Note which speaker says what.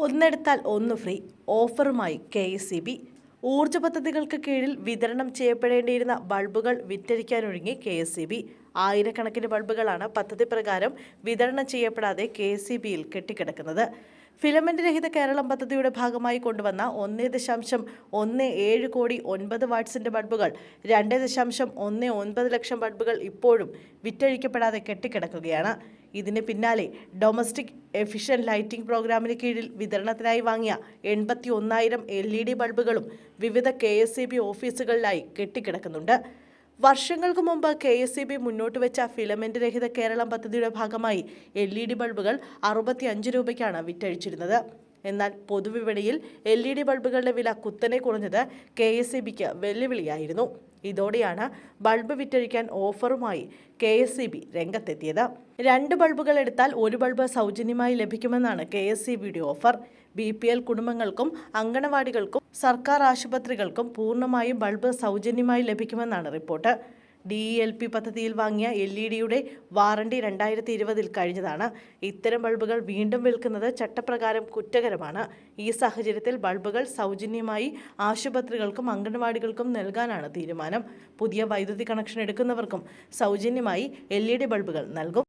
Speaker 1: ഒന്നെടുത്താൽ ഒന്ന് free ഓഫറുമായി KSEB. ഊർജ്ജ പദ്ധതികൾക്ക് കീഴിൽ വിതരണം ചെയ്യപ്പെടേണ്ടിയിരുന്ന ബൾബുകൾ വിറ്റഴിക്കാനൊരുങ്ങി KSEB. ആയിരക്കണക്കിന് ബൾബുകളാണ് പദ്ധതി പ്രകാരം വിതരണം ചെയ്യപ്പെടാതെ KSEBയിൽ കെട്ടിക്കിടക്കുന്നത്. ഫിലമെന്റ് രഹിത കേരളം പദ്ധതിയുടെ ഭാഗമായി കൊണ്ടുവന്ന 1.17 കോടി 9 വാട്ട്സിന്റെ ബൾബുകൾ 2.19 ലക്ഷം ബൾബുകൾ ഇപ്പോഴും വിറ്റഴിക്കപ്പെടാതെ കെട്ടിക്കിടക്കുകയാണ്. ഇതിന് പിന്നാലെ ഡൊമസ്റ്റിക് എഫിഷ്യന്റ് ലൈറ്റിംഗ് പ്രോഗ്രാമിന് കീഴിൽ വിതരണത്തിനായി വാങ്ങിയ 81,000 LED ബൾബുകളും വിവിധ KSEB ഓഫീസുകളിലായി കെട്ടിക്കിടക്കുന്നുണ്ട്. വർഷങ്ങൾക്ക് മുമ്പ് KSEB മുന്നോട്ട് വെച്ച ഫിലമെന്റ് രഹിത കേരളം പദ്ധതിയുടെ ഭാഗമായി LED ബൾബുകൾ 65 രൂപയ്ക്കാണ് വിറ്റഴിച്ചിരുന്നത്. എന്നാൽ പൊതുവിപണിയിൽ LED ബൾബുകളുടെ വില കുത്തനെ കുറഞ്ഞത് KSEBക്ക് വെല്ലുവിളിയായിരുന്നു. ഇതോടെയാണ് ബൾബ് വിറ്റഴിക്കാൻ ഓഫറുമായി KSEB രംഗത്തെത്തിയത്. 2 ബൾബുകൾ എടുത്താൽ 1 ബൾബ് സൗജന്യമായി ലഭിക്കുമെന്നാണ് KSEBയുടെ ഓഫർ. BPL കുടുംബങ്ങൾക്കും അങ്കണവാടികൾക്കും സർക്കാർ ആശുപത്രികൾക്കും പൂർണ്ണമായും ബൾബ് സൗജന്യമായി ലഭിക്കുമെന്നാണ് റിപ്പോർട്ട്. DELP പദ്ധതിയിൽ വാങ്ങിയ LEDയുടെ വാറണ്ടി 2020 കഴിഞ്ഞതാണ്. ഇത്തരം ബൾബുകൾ വീണ്ടും വിൽക്കുന്നത് ചട്ടപ്രകാരം കുറ്റകരമാണ്. ഈ സാഹചര്യത്തിൽ ബൾബുകൾ സൗജന്യമായി ആശുപത്രികൾക്കും അംഗൻവാടികൾക്കും നൽകാനാണ് തീരുമാനം. പുതിയ വൈദ്യുതി കണക്ഷൻ എടുക്കുന്നവർക്കും സൗജന്യമായി LED ബൾബുകൾ നൽകും.